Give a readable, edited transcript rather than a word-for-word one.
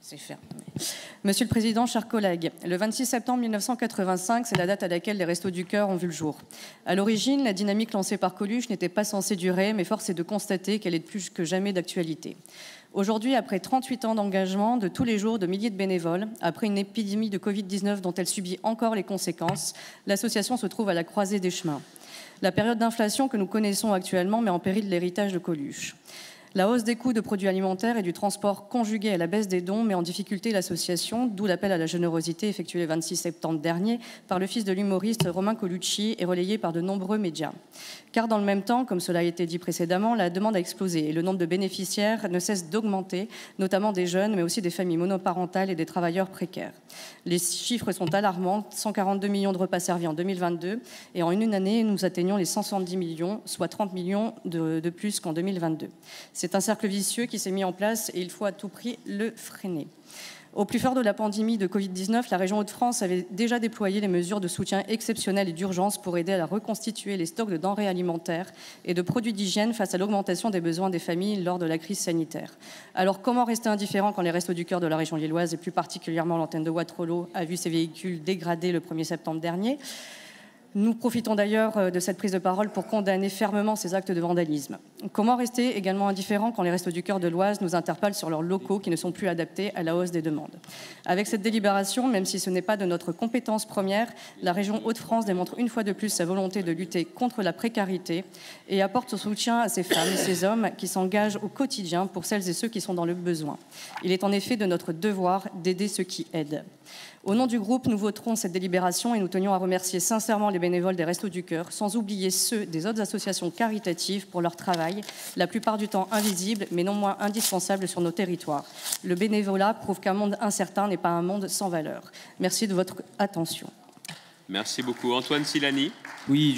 C'est fermé. Monsieur le Président, chers collègues, le 26 septembre 1985, c'est la date à laquelle les Restos du Cœur ont vu le jour. À l'origine, la dynamique lancée par Coluche n'était pas censée durer, mais force est de constater qu'elle est plus que jamais d'actualité. Aujourd'hui, après 38 ans d'engagement de tous les jours de milliers de bénévoles, après une épidémie de Covid-19 dont elle subit encore les conséquences, l'association se trouve à la croisée des chemins. La période d'inflation que nous connaissons actuellement met en péril l'héritage de Coluche. La hausse des coûts de produits alimentaires et du transport conjuguée à la baisse des dons met en difficulté l'association, d'où l'appel à la générosité effectué le 26 septembre dernier par le fils de l'humoriste Romain Colucci et relayé par de nombreux médias. Car dans le même temps, comme cela a été dit précédemment, la demande a explosé et le nombre de bénéficiaires ne cesse d'augmenter, notamment des jeunes, mais aussi des familles monoparentales et des travailleurs précaires. Les chiffres sont alarmants, 142 millions de repas servis en 2022 et en une année, nous atteignons les 170 millions, soit 30 millions de plus qu'en 2022. C'est un cercle vicieux qui s'est mis en place et il faut à tout prix le freiner. Au plus fort de la pandémie de Covid-19, la région Hauts-de-France avait déjà déployé les mesures de soutien exceptionnel et d'urgence pour aider à reconstituer les stocks de denrées alimentaires et de produits d'hygiène face à l'augmentation des besoins des familles lors de la crise sanitaire. Alors comment rester indifférent quand les Restos du Cœur de la région lilloise et plus particulièrement l'antenne de Wattrelos a vu ses véhicules dégradés le 1er septembre dernier ? Nous profitons d'ailleurs de cette prise de parole pour condamner fermement ces actes de vandalisme. Comment rester également indifférent quand les Restos du Cœur de l'Oise nous interpellent sur leurs locaux qui ne sont plus adaptés à la hausse des demandes? Avec cette délibération, même si ce n'est pas de notre compétence première, la région Hauts-de-France démontre une fois de plus sa volonté de lutter contre la précarité et apporte son soutien à ces femmes et ces hommes qui s'engagent au quotidien pour celles et ceux qui sont dans le besoin. Il est en effet de notre devoir d'aider ceux qui aident. Au nom du groupe, nous voterons cette délibération et nous tenions à remercier sincèrement les bénévoles des Restos du Cœur, sans oublier ceux des autres associations caritatives pour leur travail, la plupart du temps invisible, mais non moins indispensable sur nos territoires. Le bénévolat prouve qu'un monde incertain n'est pas un monde sans valeur. Merci de votre attention. Merci beaucoup. Antoine Silani. Oui,